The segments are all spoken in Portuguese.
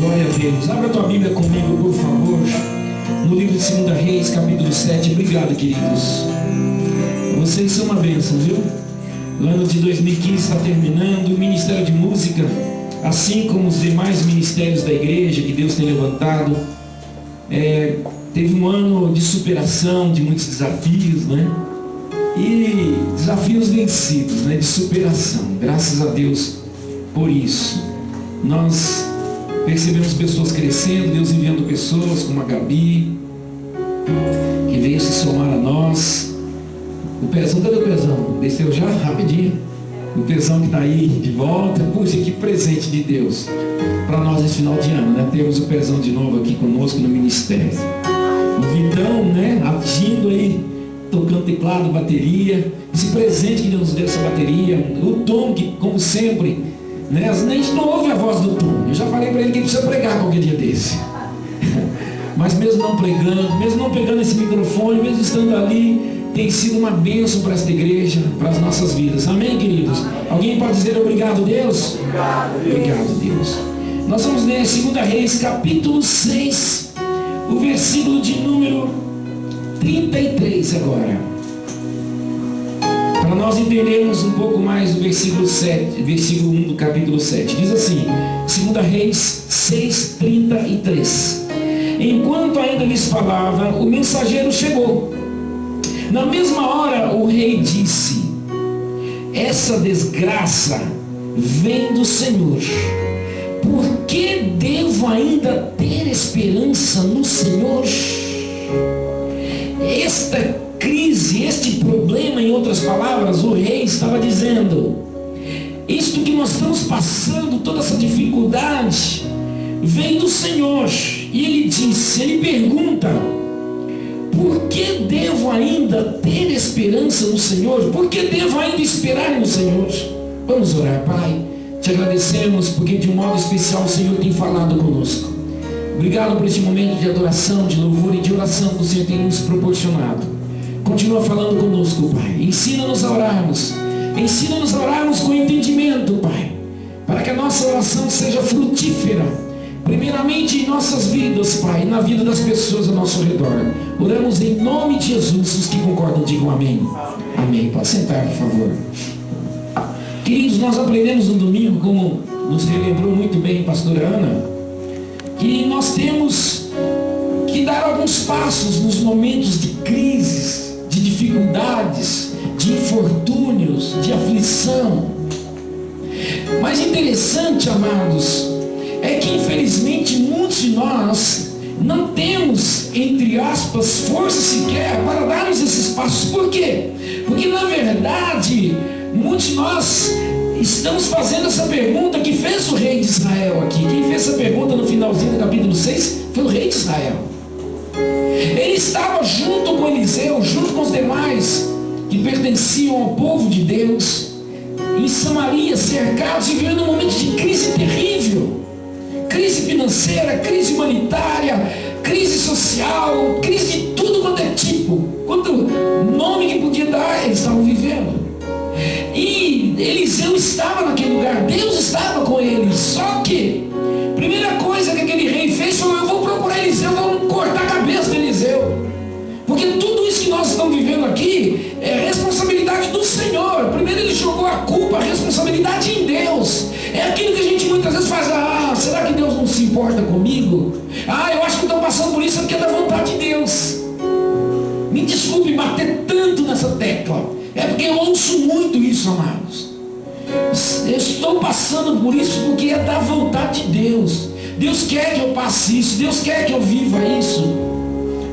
Glória a Deus. Abra a tua Bíblia comigo, por favor, no livro de 2 Reis, capítulo 7. Obrigado, queridos. Vocês são uma bênção, viu? O ano de 2015 está terminando. O Ministério de Música, assim como os demais ministérios da igreja que Deus tem levantado, teve um ano de superação, de muitos desafios, né? E desafios vencidos, né? De superação. Graças a Deus por isso. Nós percebemos pessoas crescendo, Deus enviando pessoas como a Gabi, que veio se somar a nós. O Pezão, cadê o Pezão? Desceu já? Rapidinho. O Pezão que está aí de volta. Puxa, que presente de Deus para nós esse final de ano, né? Temos o Pezão de novo aqui conosco no ministério. O Vitão, né? Agindo aí, tocando teclado, bateria. Esse presente que Deus nos deu, essa bateria. O Tom, que como sempre, né? A gente não ouve a voz do Tom. Eu já falei para ele que ele precisa pregar qualquer dia desse. Mas mesmo não pregando, mesmo não pegando esse microfone, mesmo estando ali, tem sido uma bênção para esta igreja, para as nossas vidas. Amém, queridos? Alguém pode dizer obrigado, Deus? Obrigado, Deus. Nós vamos ler 2 Reis, capítulo 6, o versículo de número 33 agora. Para nós entendermos um pouco mais o versículo 1 do capítulo 7. Diz assim, 2 Reis 6, 33. Enquanto ainda lhes falava, o mensageiro chegou. Na mesma hora o rei disse: essa desgraça vem do Senhor. Por que devo ainda ter esperança no Senhor? Esta crise, este problema, em outras palavras, o rei estava dizendo, isto que nós estamos passando, toda essa dificuldade, vem do Senhor. E ele disse, ele pergunta, por que devo ainda ter esperança no Senhor? Por que devo ainda esperar no Senhor? Vamos orar, Pai. Te agradecemos porque de um modo especial o Senhor tem falado conosco. Obrigado por este momento de adoração, de louvor e de oração que o Senhor tem nos proporcionado. Continua falando conosco, Pai. Ensina-nos a orarmos. Ensina-nos a orarmos com entendimento, Pai. Para que a nossa oração seja frutífera. Primeiramente em nossas vidas, Pai. E na vida das pessoas ao nosso redor. Oramos em nome de Jesus. Os que concordam, digam amém. Amém. Pode sentar, por favor. Queridos, nós aprendemos no domingo, como nos relembrou muito bem a pastora Ana, que nós temos que dar alguns passos nos momentos de crises, de dificuldades, de infortúnios, de aflição. Mas interessante, amados, é que infelizmente muitos de nós não temos, entre aspas, força sequer para darmos esses passos. Por quê? Porque na verdade, muitos de nós estamos fazendo essa pergunta que fez o rei de Israel aqui. Quem fez essa pergunta no finalzinho do capítulo 6 foi o rei de Israel. Ele estava junto com Eliseu, junto com os demais que pertenciam ao povo de Deus, em Samaria, cercados e vivendo um momento de crise terrível. Crise financeira, crise humanitária, crise social, crise de tudo quanto é tipo. Quanto nome que podia dar, eles estavam vivendo. E Eliseu estava naquele lugar, Deus estava com ele. Só que, primeira coisa que aquele rei fez foi, eu vou procurar Eliseu, vamos cortar a cabeça de Eliseu. Porque tudo isso que nós estamos vivendo aqui é responsabilidade do Senhor. Primeiro ele jogou a culpa, a responsabilidade em Deus. É aquilo que a gente muitas vezes faz, será que Deus não se importa comigo? Eu acho que estou passando por isso porque é da vontade de Deus. Me desculpe bater tanto nessa tecla. É porque eu ouço muito isso, amados. Eu estou passando por isso porque é da vontade de Deus. Deus quer que eu passe isso, Deus quer que eu viva isso.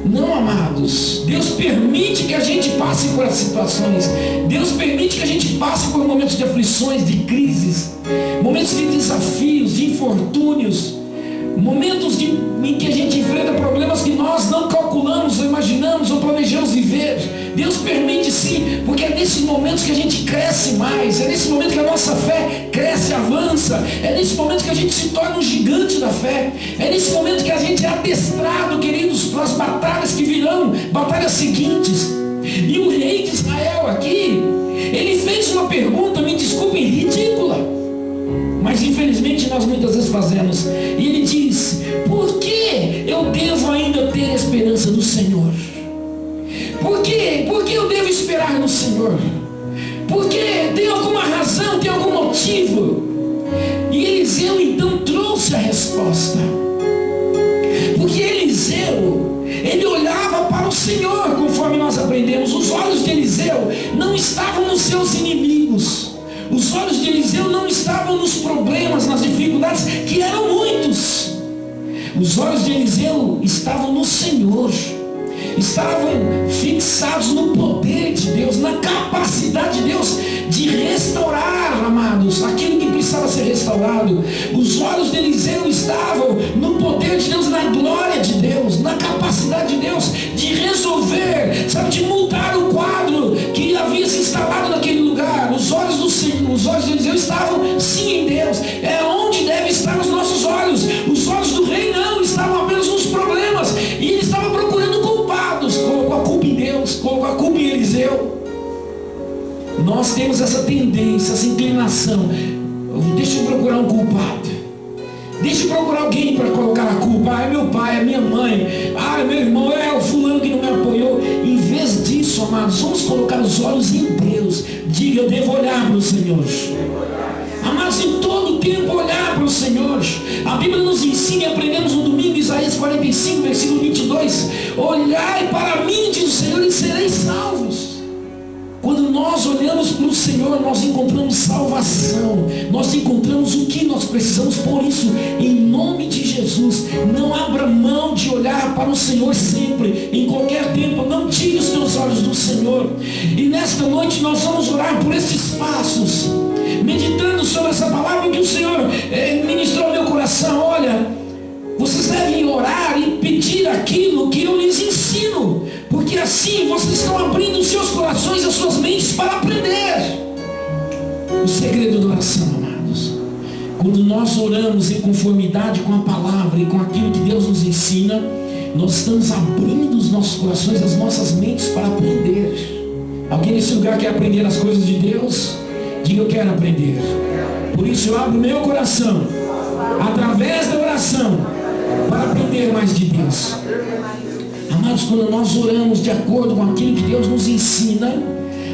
Não, amados, Deus permite que a gente passe por essas situações. Deus permite que a gente passe por momentos de aflições, de crises, momentos de desafios, de infortúnios, momentos em que a gente enfrenta problemas que nós não calculamos, ou imaginamos, ou planejamos viver. Deus permite sim, porque é nesses momentos que a gente cresce mais, é nesse momento que a nossa fé cresce e avança, é nesse momento que a gente se torna um gigante da fé, é nesse momento que a gente é adestrado, queridos, para as batalhas que virão, batalhas seguintes. E o rei de Israel aqui, ele fez uma pergunta, me desculpem, ridícula, mas infelizmente nós muitas vezes fazemos. E ele diz, Por quê? Por que eu devo esperar no Senhor? Porque tem alguma razão, tem algum motivo. E Eliseu então trouxe a resposta. Porque Eliseu, ele olhava para o Senhor, conforme nós aprendemos. Os olhos de Eliseu não estavam nos seus inimigos. Os olhos de Eliseu não estavam nos problemas, nas dificuldades, que eram muitos. Os olhos de Eliseu estavam no Senhor. Estavam fixados no poder de Deus, na capacidade de Deus de restaurar, amados, aquilo que precisava ser restaurado. Os olhos de Eliseu estavam no poder de Deus, na glória de Deus, na capacidade de Deus de resolver, sabe, de mudar o quadro que havia se instalado naquele lugar. Os olhos do Senhor, os olhos de Eliseu estavam sim em Deus. É onde devem estar os nossos olhos. Os olhos do rei não estavam apenas nos problemas, e ele estava procurando culpados. Colocou a culpa em Deus, colocou a culpa em Eliseu. Nós temos essa tendência, essa inclinação. Deixa eu procurar um culpado. Deixa eu procurar alguém para colocar a culpa. É meu pai, é minha mãe, é meu irmão, é o fulano que não me apoiou. Em vez disso, amados, vamos colocar os olhos em Deus. Diga, eu devo olhar para o Senhor. Amados, em todo tempo olhar para o Senhor. A Bíblia nos ensina, e aprendemos no domingo, Isaías 45, versículo 22. Olhai para mim, diz o Senhor, e sereis salvos. Quando nós olhamos para o Senhor, nós encontramos salvação. Nós encontramos o que nós precisamos. Por isso, em nome de Jesus, não abra mão de olhar para o Senhor sempre, em qualquer tempo. Não tire os teus olhos do Senhor. E nesta noite nós vamos orar por esses passos, meditando sobre essa palavra que o Senhor ministrou ao meu coração. Olha, vocês devem orar e pedir aquilo que eu lhes ensino, porque assim vocês estão abrindo os seus corações e as suas mentes para aprender. O segredo da oração, amados, quando nós oramos em conformidade com a palavra e com aquilo que Deus nos ensina, nós estamos abrindo os nossos corações, as nossas mentes para aprender. Alguém nesse lugar quer aprender as coisas de Deus? Diga, eu quero aprender. Por isso eu abro meu coração, através da oração, para aprender mais de Deus. Amados, quando nós oramos de acordo com aquilo que Deus nos ensina,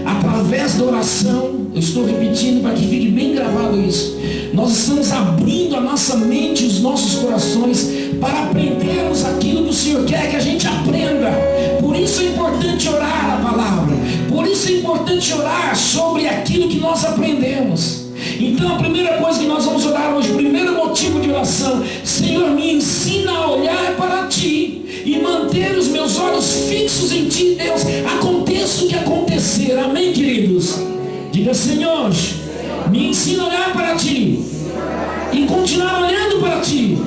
através da oração, eu estou repetindo para que fique bem gravado isso, nós estamos abrindo a nossa mente, os nossos corações, para aprendermos aquilo que o Senhor quer que a gente aprenda. Por isso é importante orar a palavra. Por isso é importante orar sobre aquilo que nós aprendemos. Então a primeira coisa que nós vamos orar hoje, o primeiro motivo de oração: Senhor, me ensina a olhar para Ti e manter os meus olhos fixos em Ti, Deus, aconteça o que acontecer. Amém, queridos? Diga, Senhor, me ensina a olhar para Ti e continuar olhando para Ti,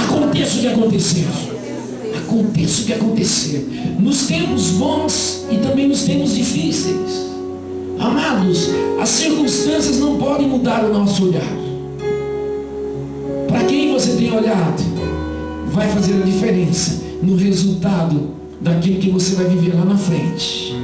aconteça o que acontecer. Aconteça o que acontecer, nos tempos bons e também nos tempos difíceis. Amados, as circunstâncias não podem mudar o nosso olhar. Para quem você tem olhado, vai fazer a diferença no resultado daquilo que você vai viver lá na frente.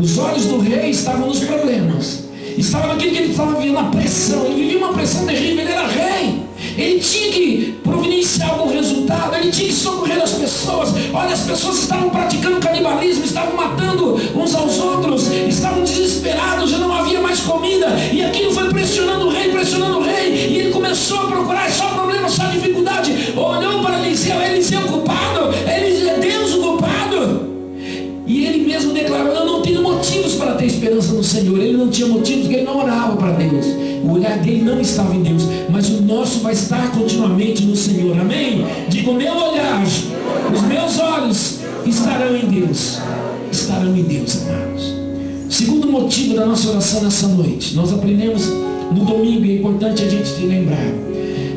Os olhos do rei estavam nos problemas, estavam naquilo que ele estava vivendo, na pressão. Ele vivia uma pressão terrível, ele era rei. Ele tinha que providenciar algum resultado, ele tinha que socorrer as pessoas. Olha, as pessoas estavam praticando canibalismo, estavam matando uns aos outros, estavam desesperados, já não havia mais comida. E aquilo foi pressionando o rei, e ele começou a procurar só problema, só dificuldade. Olhou para Eliseu, Eliseu culpado, é Deus o culpado. E ele mesmo declarou: eu não tenho motivos para ter esperança no Senhor. Ele não tinha motivos porque ele não orava para Deus. O olhar dele não estava em Deus, mas o nosso vai estar continuamente no Senhor. Amém? Diga, o meu olhar, os meus olhos estarão em Deus. Estarão em Deus, amados. Segundo motivo da nossa oração nessa noite, nós aprendemos no domingo, e é importante a gente se lembrar: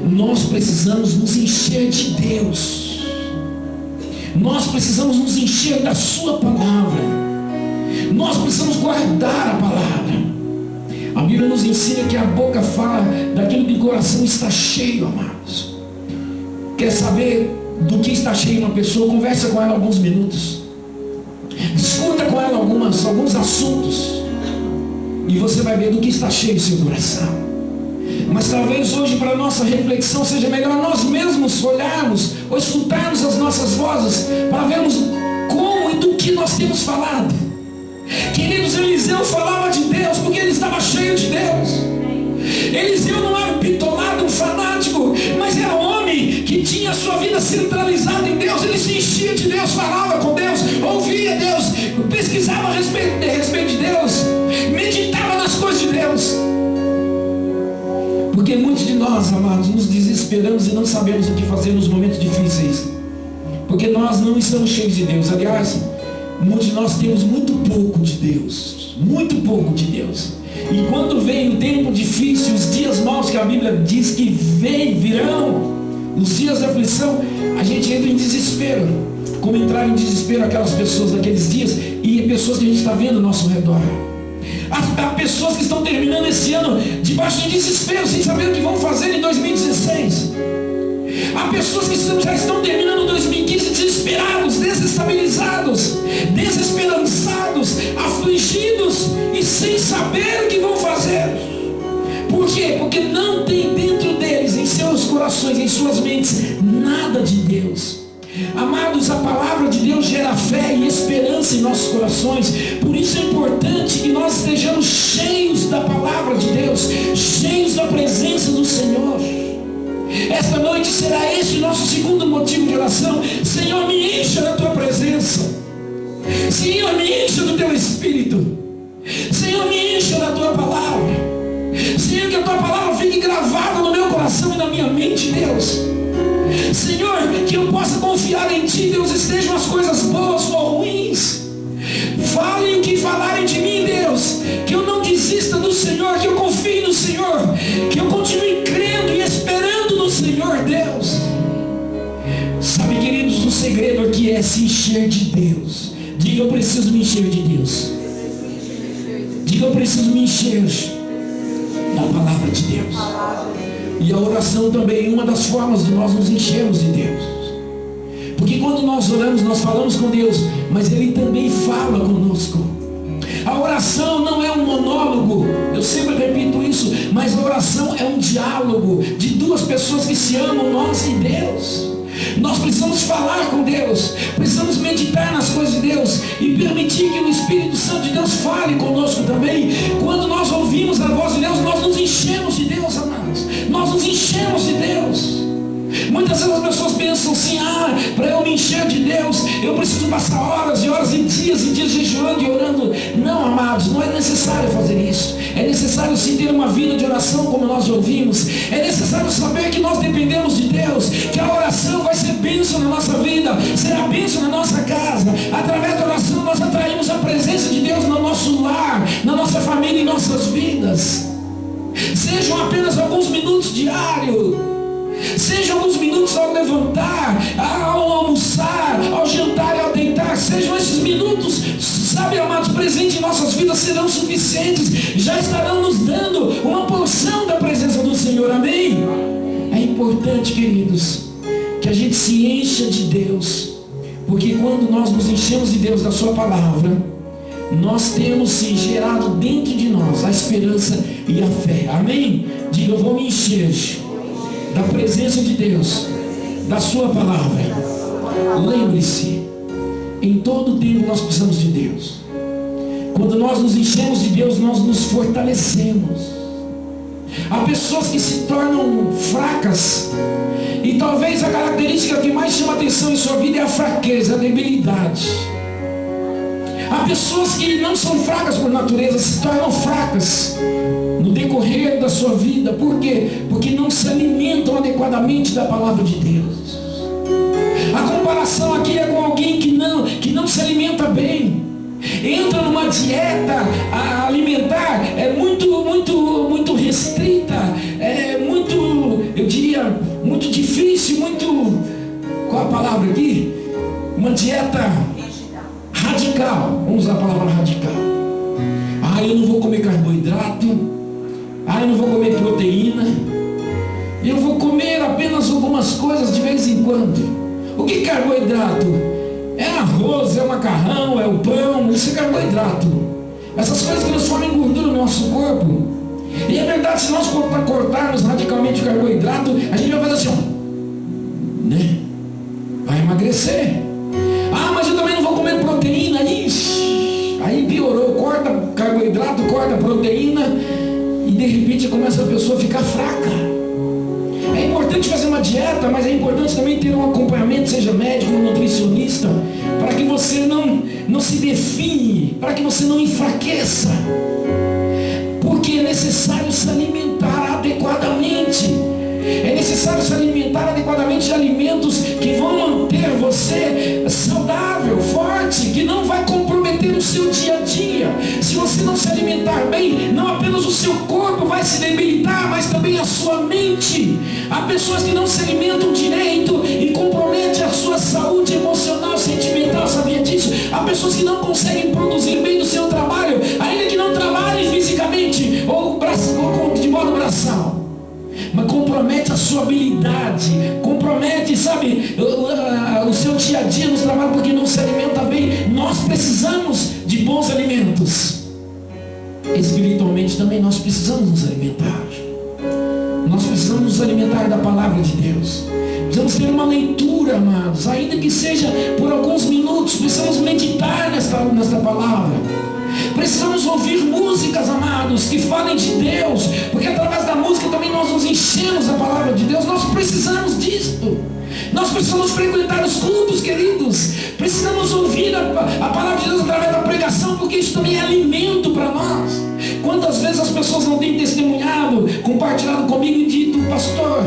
nós precisamos nos encher de Deus. Nós precisamos nos encher da sua palavra. Nós precisamos guardar a palavra. A Bíblia nos ensina que a boca fala daquilo que o coração está cheio, amados. Quer saber do que está cheio uma pessoa? Conversa com ela alguns minutos. Discuta com ela alguns assuntos. E você vai ver do que está cheio o seu coração. Mas talvez hoje, para a nossa reflexão, seja melhor nós mesmos olharmos ou escutarmos as nossas vozes, para vermos como como e do que nós temos falado. Queridos, Eliseu falava de Deus porque ele estava cheio de Deus. Eliseu não era um bitolado, um fanático, mas era um homem que tinha a sua vida centralizada em Deus. Ele se enchia de Deus, falava com Deus, ouvia Deus, pesquisava a respeito de Deus, meditava nas coisas de Deus. Porque muitos de nós, amados, nos desesperamos e não sabemos o que fazer nos momentos difíceis, porque nós não estamos cheios de Deus. Aliás, muitos de nós temos muito pouco de Deus, muito pouco de Deus. E quando vem o tempo difícil, os dias maus que a Bíblia diz que virão, os dias da aflição, a gente entra em desespero, como entraram em desespero aquelas pessoas naqueles dias, e pessoas que a gente está vendo ao nosso redor. Há pessoas que estão terminando esse ano debaixo de desespero, sem saber o que vão fazer em 2016. Há pessoas que já estão terminando 2015 desesperados, desestabilizados, desesperançados, afligidos e sem saber o que vão fazer. Por quê? Porque não tem dentro deles, em seus corações, em suas mentes, nada de Deus. Amados, a palavra de Deus gera fé e esperança em nossos corações. Por isso é importante que nós estejamos cheios da palavra de Deus, cheios da presença do Senhor. Esta noite será esse o nosso segundo motivo de oração. Senhor, me encha da tua presença. Senhor, me encha do teu Espírito. Senhor, me encha da tua palavra. Senhor, que a tua palavra fique gravada no meu coração e na minha mente, Deus. Senhor, que eu possa confiar em Ti, Deus, estejam as coisas boas ou ruins. Falem o que falarem de mim, Deus. Que eu não desista do Senhor, que eu confie no Senhor, que eu continue crendo e esperando no Senhor, Deus. Sabe, queridos, o segredo aqui é se encher de Deus. Diga, eu preciso me encher de Deus. Diga, eu preciso me encher da palavra de Deus. E a oração também é uma das formas de nós nos enchermos de Deus. Porque quando nós oramos, nós falamos com Deus, mas Ele também fala conosco. A oração não é um monólogo, eu sempre repito isso, mas a oração é um diálogo de duas pessoas que se amam, nós e Deus. Nós precisamos falar com Deus, precisamos meditar nas coisas de Deus e permitir que o Espírito Santo de Deus fale conosco também. Quando nós ouvimos a voz de Deus, nós nos enchemos de Deus, amados. Nós nos enchemos de Deus. Muitas vezes as pessoas pensam assim, para eu me encher de Deus, eu preciso passar horas e horas e dias jejuando e orando. Não, amados, não é necessário fazer isso. É necessário sim ter uma vida de oração, como nós já ouvimos. É necessário saber que nós dependemos de Deus, que a oração vai ser bênção na nossa vida, será bênção na nossa casa. Através da oração nós atraímos a presença de Deus no nosso lar, na nossa família e em nossas vidas. Sejam apenas alguns minutos diários. Sejam alguns minutos ao levantar, ao almoçar, ao jantar e ao deitar. Sejam esses minutos, sabe, amados, presentes em nossas vidas, serão suficientes. Já estarão nos dando uma porção da presença do Senhor, amém? É importante, queridos, que a gente se encha de Deus, porque quando nós nos enchemos de Deus, da sua palavra, nós temos sim gerado dentro de nós a esperança e a fé, amém? Diga, eu vou me encher da presença de Deus, da sua palavra. Lembre-se, em todo tempo nós precisamos de Deus. Quando nós nos enchemos de Deus, nós nos fortalecemos. Há pessoas que se tornam fracas, e talvez a característica que mais chama atenção em sua vida é a fraqueza, a debilidade. Há pessoas que não são fracas por natureza, se tornam fracas no decorrer da sua vida. Por quê? Porque não se alimentam adequadamente da palavra de Deus. A comparação aqui é com alguém que não se alimenta bem. Entra numa dieta alimentar muito restrita, eu diria, muito difícil, qual a palavra aqui? Uma dieta radical, vamos usar a palavra radical. Eu não vou comer carboidrato, eu não vou comer proteína, eu vou comer apenas algumas coisas de vez em quando. O que é carboidrato? É arroz, é o macarrão, é o pão, isso é carboidrato. Essas coisas que nos formam gordura no nosso corpo. E é verdade, se nós cortarmos radicalmente o carboidrato, a gente vai fazer assim, né? Vai emagrecer. Mas eu também não vou comer proteína. corta carboidrato, corta proteína, e de repente começa a pessoa a ficar fraca. É importante fazer uma dieta, mas é importante também ter um acompanhamento, seja médico ou nutricionista, para que você não se define, para que você não enfraqueça. Porque é necessário se alimentar adequadamente. É necessário se alimentar adequadamente de alimentos que vão manter você saudável, forte, que não vai comprometer o seu dia a dia. Se você não se alimentar bem, não apenas o seu corpo vai se debilitar, mas também a sua mente. Há pessoas que não se alimentam direito e comprometem a sua saúde emocional, sentimental, sabia disso? Há pessoas que não conseguem produzir bem no seu trabalho, ainda que não trabalhem fisicamente ou de modo braçal. Mas compromete a sua habilidade, compromete, sabe, o seu dia a dia nos trabalhos, porque não se alimenta bem. Nós precisamos de bons alimentos. Espiritualmente também nós precisamos nos alimentar. Nós precisamos nos alimentar da palavra de Deus. Precisamos ter uma leitura, amados, ainda que seja por alguns minutos. Precisamos meditar nesta palavra. Precisamos ouvir músicas, amados, que falem de Deus, porque através da música também nós nos enchemos da palavra de Deus. Nós precisamos disto. Nós precisamos frequentar os cultos, queridos. Precisamos ouvir a palavra de Deus através da pregação, porque isso também é alimento para nós. Quantas vezes as pessoas não têm testemunhado, compartilhado comigo e dito: pastor,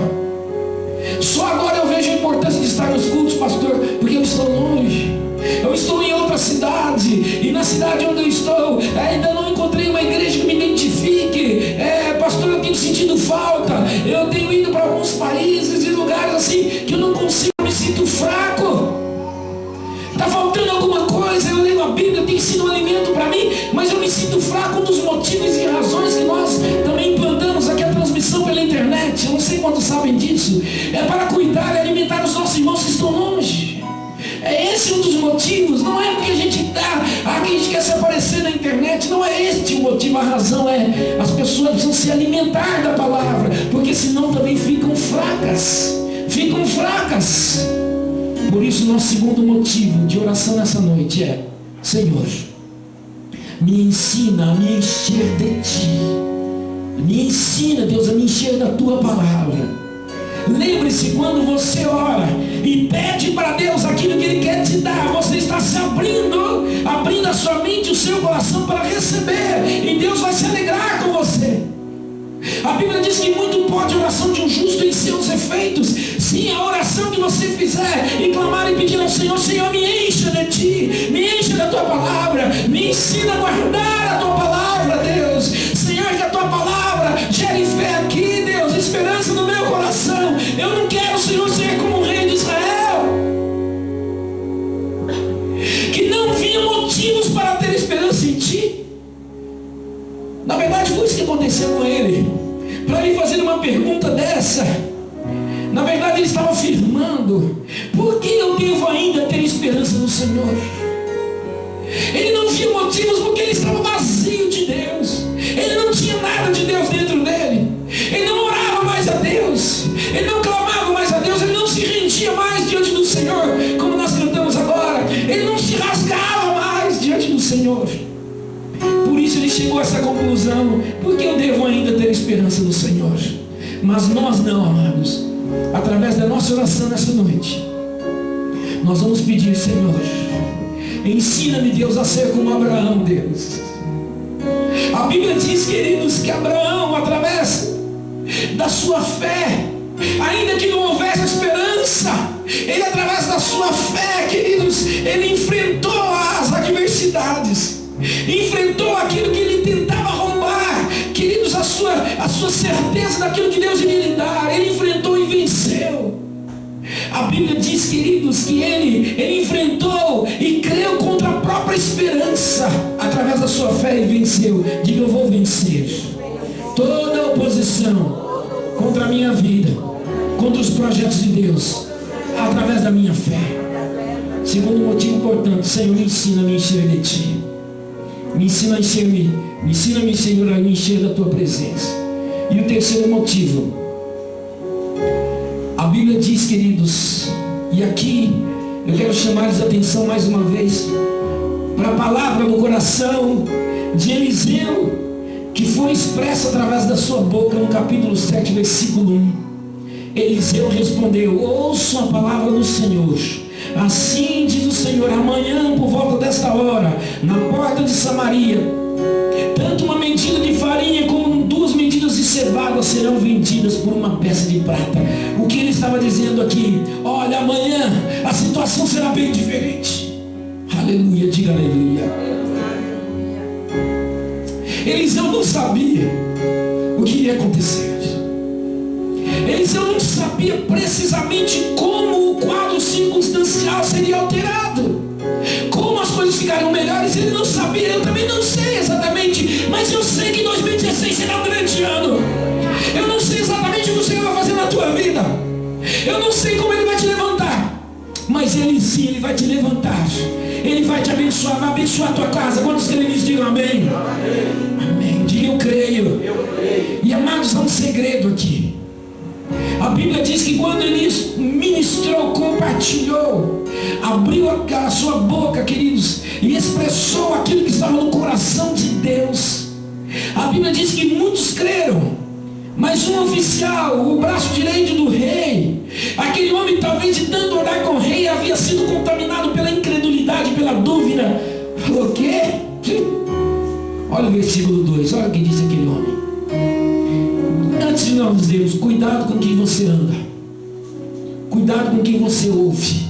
só agora eu vejo a importância de estar nos cultos, pastor, porque eu estou longe. Eu estou em outra cidade, e na cidade onde eu estou, ainda não encontrei uma igreja que me identifique. Pastor, eu tenho sentido falta. Eu tenho ido para alguns países e lugares assim, que eu não consigo, me sinto fraco. Está faltando alguma coisa. Eu leio a Bíblia, tem sido um alimento para mim, mas eu me sinto fraco. Um dos motivos e razões que nós também implantamos aqui a transmissão pela internet, eu não sei quantos sabem disso, é para cuidar e alimentar os nossos irmãos que estão longe. É esse um dos motivos. Não é porque a gente quer se aparecer na internet. Não é este o motivo. A razão é: as pessoas precisam se alimentar da palavra, porque senão também ficam fracas. Por isso, nosso segundo motivo de oração nessa noite é: Senhor, me ensina a me encher de Ti. Me ensina, Deus, a me encher da Tua palavra. Lembre-se, quando você ora e pede para Deus aquilo que Ele quer te dar, você está se abrindo a sua mente, o seu coração para receber, e Deus vai se alegrar com você. A Bíblia diz que muito pode a oração de um justo em seus efeitos. Sim, a oração que você fizer e clamar e pedir ao Senhor: Senhor, me encha de Ti, me encha da Tua palavra, me ensina a guardar a Tua palavra, Deus. Senhor, que a Tua palavra gere fé aqui, Deus, esperança no meu coração. Eu não quero, Senhor, ser como o rei de Israel, que não via motivos para ter esperança em Ti. Na verdade, foi isso que aconteceu com ele. Para ele fazer uma pergunta dessa, na verdade ele estava afirmando: por que eu devo ainda ter esperança no Senhor? Ele não via motivos, porque ele estava vazio de Deus. Ele não tinha nada de Deus dentro dele. Ele não orava mais a Deus, ele não clamava mais a Deus, ele não se rendia mais diante do Senhor, como nós cantamos agora. Ele não se rasgava mais diante do Senhor. Por isso ele chegou a essa conclusão: porque eu devo ainda ter esperança no Senhor? Mas nós não, amados. Através da nossa oração nessa noite, nós vamos pedir: Senhor, ensina-me, Deus, a ser como Abraão, Deus. A Bíblia diz, queridos, que Abraão, através da sua fé, ainda que não houvesse esperança, ele, através da sua fé, queridos, ele enfrentou as adversidades, enfrentou aquilo que ele tentava roubar, queridos, a sua certeza daquilo que Deus iria lhe dar. Ele enfrentou e venceu. A Bíblia diz, queridos, que ele enfrentou e creu contra a própria esperança. Através da sua fé ele venceu. Diga: eu vou vencer toda oposição contra a minha vida, contra os projetos de Deus, através da minha fé. Segundo motivo importante: Senhor, me ensina a me encher de Ti. Me ensina a encher-me, ensina-me, Senhor, a me encher da Tua presença. E o terceiro motivo, a Bíblia diz, queridos, e aqui eu quero chamar-lhes a atenção mais uma vez para a palavra no coração de Eliseu, que foi expressa através da sua boca no capítulo 7, versículo 1. Eliseu respondeu: ouço a palavra do Senhor. Assim diz o Senhor: amanhã por volta desta hora, na porta de Samaria, tanto uma medida de farinha como 2 medidas de cevada serão vendidas por uma peça de prata. O que ele estava dizendo aqui? Olha, amanhã a situação será bem diferente. Aleluia, diga aleluia. Eliseu não sabia o que iria acontecer. Eliseu não sabia precisamente como o quadro circunstancial seria alterado, como as coisas ficariam melhores. Ele não sabia, eu também não sei exatamente, mas eu sei que 2016 será um grande ano. Eu não sei exatamente o que o Senhor vai fazer na tua vida, eu não sei como Ele vai te levantar, mas Ele sim, Ele vai te levantar, Ele vai te abençoar, vai abençoar a tua casa. Quantos creem nisso, digam amém? Amém, diga eu creio. E amados, há um segredo aqui. A Bíblia diz que quando ele ministrou, compartilhou, abriu a sua boca, queridos, e expressou aquilo que estava no coração de Deus, a Bíblia diz que muitos creram, mas um oficial, o braço direito do rei, aquele homem talvez de tanto orar com o rei, havia sido contaminado pela incredulidade, pela dúvida. Falou: o quê? Olha o versículo 2, olha o que diz aquele homem. Antes de nós dizermos, cuidado com quem você anda, cuidado com quem você ouve,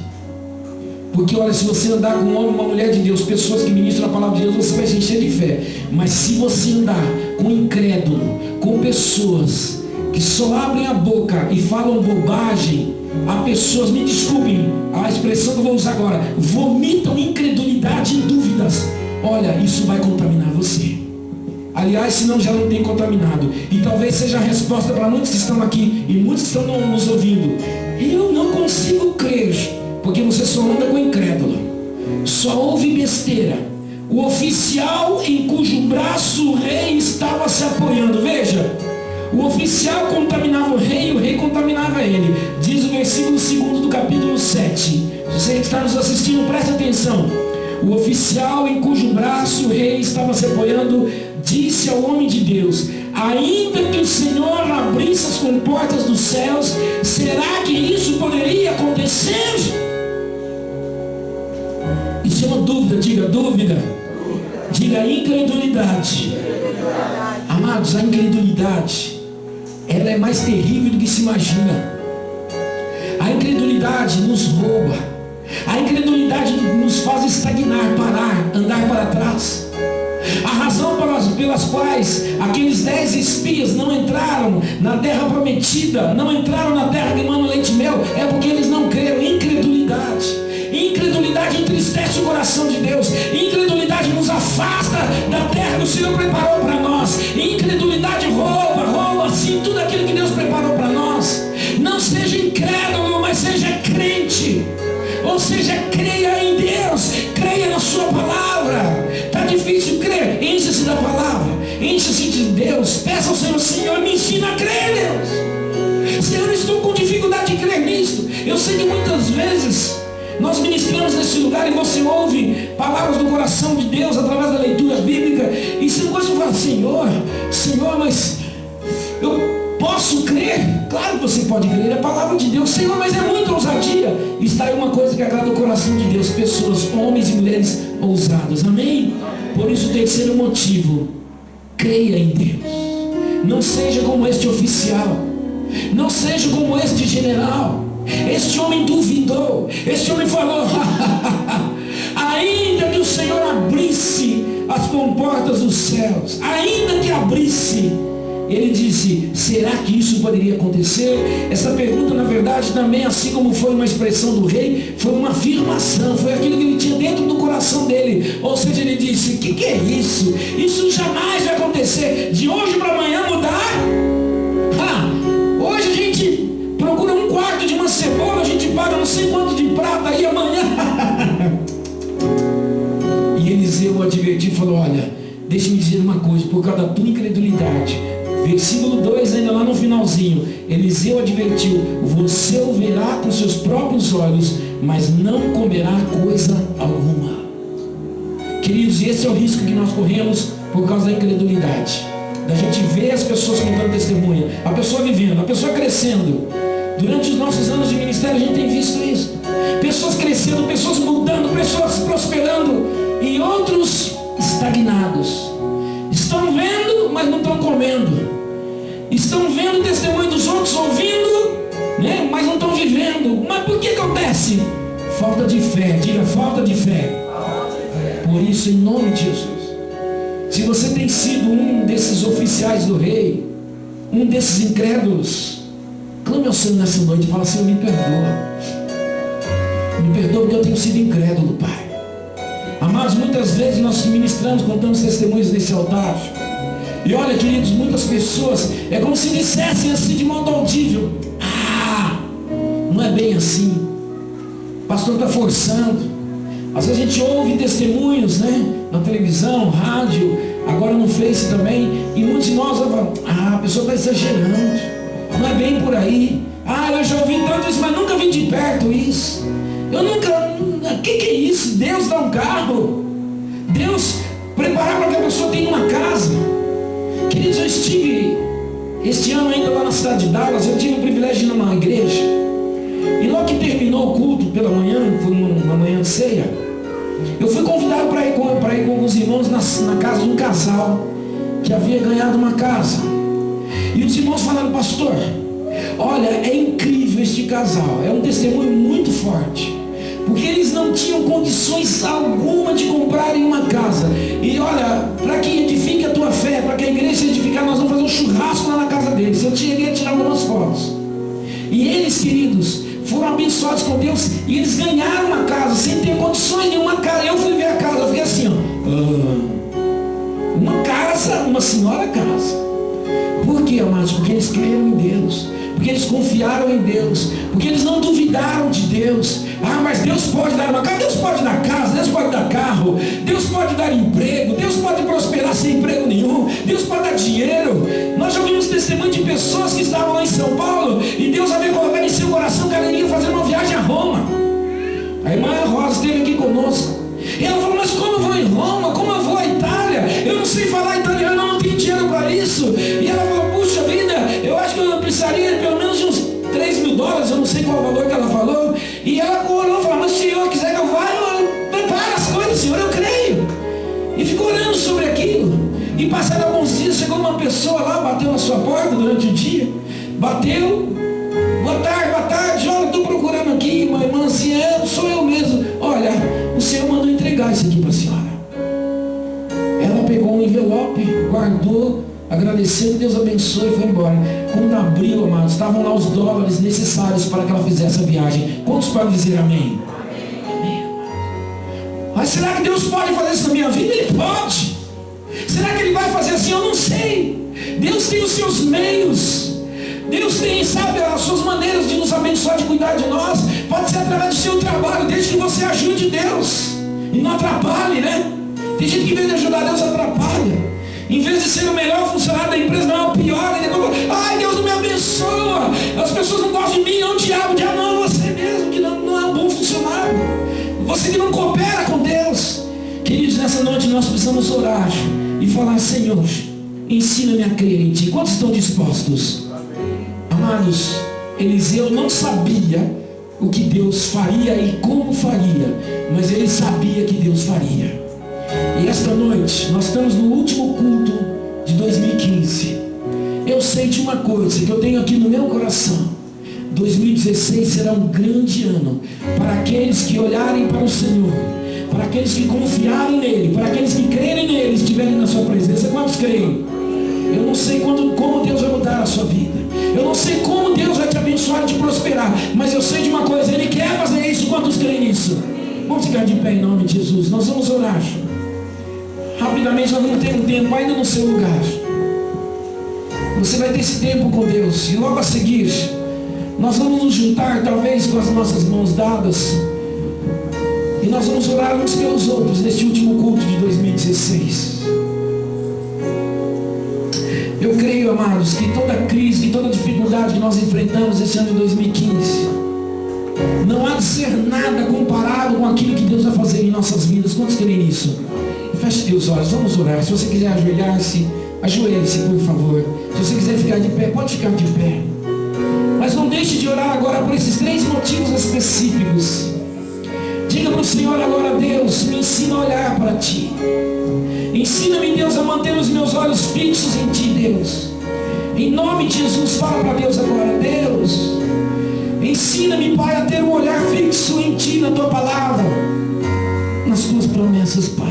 porque olha, se você andar com um homem, uma mulher de Deus, pessoas que ministram a palavra de Deus, você vai se encher de fé. Mas se você andar com incrédulo, com pessoas que só abrem a boca e falam bobagem, há pessoas, me desculpem a expressão que eu vou usar agora, vomitam incredulidade e dúvidas, olha, isso vai contaminar você. Aliás, se não já não tem contaminado. E talvez seja a resposta para muitos que estão aqui e muitos que estão nos ouvindo. Eu não consigo crer, porque você só anda com incrédulo, só ouve besteira. O oficial em cujo braço o rei estava se apoiando, veja, o oficial contaminava o rei contaminava ele. Diz o versículo 2 do capítulo 7. Você que está nos assistindo, preste atenção. O oficial em cujo braço o rei estava se apoiando disse ao homem de Deus: ainda que o Senhor abrisse as comportas dos céus, será que isso poderia acontecer? Isso é uma dúvida, diga dúvida, diga incredulidade. Amados, a incredulidade, ela é mais terrível do que se imagina. A incredulidade nos rouba, a incredulidade nos faz estagnar, parar, andar para trás. A razão pelas quais aqueles 10 espias não entraram na terra prometida, não entraram na terra de mano, leite e mel, é porque eles não creram. Incredulidade. Incredulidade entristece o coração de Deus. Incredulidade nos afasta da terra que o Senhor preparou para nós. Incredulidade rouba assim tudo aquilo que Deus preparou para nós. Não seja incrédulo, mas seja crente. Ou seja, creia em Deus, creia na sua palavra. Está difícil crer? Encha-se da palavra, encha-se de Deus. Peça ao Senhor: Senhor, me ensina a crer, Deus. Senhor, eu estou com dificuldade de crer nisto. Eu sei que muitas vezes nós ministramos nesse lugar e você ouve palavras do coração de Deus através da leitura bíblica, e você não gosta de falar: Senhor, mas eu posso crer? Claro que você pode crer, é a palavra de Deus. Senhor, mas é muita ousadia. Está aí uma coisa que agrada o coração de Deus: pessoas, homens e mulheres ousadas, amém? Por isso, o terceiro motivo: creia em Deus. Não seja como este oficial, não seja como este general. Este homem duvidou, este homem falou: ainda que o Senhor abrisse as comportas dos céus, ainda que abrisse, ele disse: será que isso poderia acontecer? Essa pergunta, na verdade, também, assim como foi uma expressão do rei, foi uma afirmação, foi aquilo que ele tinha dentro do coração dele. Ou seja, ele disse: que é isso? Isso jamais vai acontecer. De hoje para amanhã mudar? Hoje a gente procura um quarto de uma cebola, a gente paga não sei quanto de prata, e amanhã... E Eliseu advertiu e falou: olha, deixa-me dizer uma coisa, por causa da tua incredulidade. Versículo 2, ainda lá no finalzinho, Eliseu advertiu: você o verá com seus próprios olhos, mas não comerá coisa alguma. Queridos, esse é o risco que nós corremos por causa da incredulidade. Da gente ver as pessoas contando testemunho, a pessoa vivendo, a pessoa crescendo. Durante os nossos anos de ministério a gente tem visto isso. Pessoas crescendo, pessoas mudando, pessoas prosperando e outros estagnados. Estão vendo, mas não estão comendo. Estão vendo o testemunho dos outros, ouvindo, né? Mas não estão vivendo. Mas por que acontece? Falta de fé. Diga, falta de fé. Por isso, em nome de Jesus, se você tem sido um desses oficiais do rei, um desses incrédulos, clame ao Senhor nessa noite e fala: Senhor, me perdoa. Me perdoa porque eu tenho sido incrédulo, Pai. Amados, muitas vezes nós ministramos, contamos testemunhos nesse altar. E olha, queridos, muitas pessoas, é como se dissessem assim de modo audível: não é bem assim. O pastor está forçando. Às vezes a gente ouve testemunhos, né? Na televisão, rádio, agora no Face também. E muitos de nós falam: a pessoa está exagerando. Não é bem por aí. Eu já ouvi tanto isso, mas nunca vi de perto isso. Eu nunca... O que é isso? Deus dá um carro. Deus preparar para que a pessoa tenha uma casa. Queridos, eu estive este ano ainda lá na cidade de Dallas. Eu tive o privilégio de ir numa igreja. E logo que terminou o culto pela manhã, foi uma manhã de ceia, eu fui convidado para ir com alguns irmãos na casa de um casal que havia ganhado uma casa. E os irmãos falaram: pastor, olha, é incrível este casal, é um testemunho muito forte, porque eles não tinham condições alguma de comprarem uma casa. E olha, para que edifique a tua fé, para que a igreja se edificar, nós vamos fazer um churrasco lá na casa deles. Eu cheguei a tirar algumas fotos. E eles, queridos, foram abençoados com Deus e eles ganharam uma casa sem ter condições nenhuma casa. Eu fui ver a casa, eu fiquei assim, uma casa, uma senhora casa. Por quê, amados? Porque eles creram em Deus, porque eles confiaram em Deus, porque eles não duvidaram de Deus. Mas Deus pode dar uma casa, Deus pode dar casa, Deus pode dar carro, Deus pode dar emprego, Deus pode prosperar sem emprego nenhum, Deus pode dar dinheiro. Nós já ouvimos testemunho de pessoas que estavam lá em São Paulo e Deus havia colocado em seu coração que ela iria fazer uma viagem a Roma. A irmã Rosa esteve aqui conosco e ela falou: mas como eu vou em Roma? Como eu vou à Itália? Eu não sei falar italiano, eu não tenho dinheiro para isso. E ela falou: puxa vida, eu acho que eu precisaria pelo menos de uns $3.000, eu não sei qual o valor que ela falou. E ela orou e falou: mas se o Senhor quiser que eu vá, eu preparo as coisas, Senhor, eu creio. E ficou orando sobre aquilo. E passaram alguns dias, chegou uma pessoa lá, bateu na sua porta durante o dia. Bateu: boa tarde, olha, estou procurando aqui uma irmã assim. Sou eu mesmo. Olha, o Senhor mandou entregar isso aqui para a senhora. Ela pegou um envelope, guardou, agradeceu, Deus abençoe e foi embora. Quando abriu, amados, estavam lá os dólares necessários para que ela fizesse a viagem. Quantos podem dizer amém? Amém. Mas será que Deus pode fazer isso na minha vida? Ele pode. Será que Ele vai fazer assim? Eu não sei. Deus tem os seus meios. Deus tem, sabe, as suas maneiras de nos abençoar, de cuidar de nós. Pode ser através do seu trabalho, desde que você ajude Deus e não atrapalhe, né? Tem gente que em vez de ajudar Deus atrapalha. Em vez de ser o melhor funcionário da empresa, não é o pior. E depois, Deus não me abençoa. As pessoas não gostam de mim, não o diabo não é você mesmo, que não é um bom funcionário. Você que não coopera com Deus. Queridos, nessa noite nós precisamos orar e falar: Senhor, ensina-me a crer em Ti. Quantos estão dispostos? Amados, Eliseu não sabia o que Deus faria e como faria, mas ele sabia que Deus faria. E esta noite, nós estamos no último culto de 2015. Eu sei de uma coisa que eu tenho aqui no meu coração: 2016 será um grande ano para aqueles que olharem para o Senhor, para aqueles que confiarem nele, para aqueles que crerem nele, estiverem na sua presença. Quantos creem? Eu não sei como Deus vai mudar a sua vida. Eu não sei como Deus vai te abençoar e te prosperar. Mas eu sei de uma coisa: Ele quer fazer isso. Quantos creem nisso? Vamos ficar de pé em nome de Jesus. Nós vamos orar. Rapidamente, nós vamos ter um tempo ainda no seu lugar. Você vai ter esse tempo com Deus. E logo a seguir, nós vamos nos juntar, talvez com as nossas mãos dadas. E nós vamos orar uns pelos outros neste último culto de 2016. Eu creio, amados, que toda crise, que toda dificuldade que nós enfrentamos esse ano de 2015, não há de ser nada comparado com aquilo que Deus vai fazer em nossas vidas. Quantos querem isso? Feche Feche teus olhos, vamos orar. Se você quiser ajoelhar-se, ajoelhe-se, por favor. Se você quiser ficar de pé, pode ficar de pé. Mas não deixe de orar agora por esses 3 motivos específicos. Diga para o Senhor agora: Deus, me ensina a olhar para Ti. Ensina-me, Deus, a manter os meus olhos fixos em Ti, Deus. Em nome de Jesus, fala para Deus agora: Deus, ensina-me, Pai, a ter um olhar fixo em Ti, na Tua palavra, nas Tuas promessas, Pai.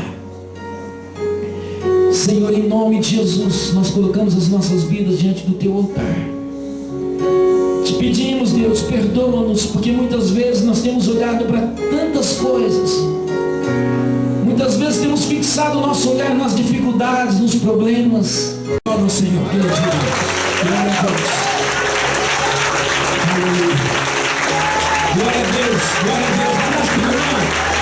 Senhor, em nome de Jesus, nós colocamos as nossas vidas diante do Teu altar. Te pedimos, Deus, perdoa-nos, porque muitas vezes nós temos olhado para tantas coisas. Muitas vezes temos fixado o nosso olhar nas dificuldades, nos problemas. Glória ao Senhor, glória a Deus. Glória a Deus, glória a Deus.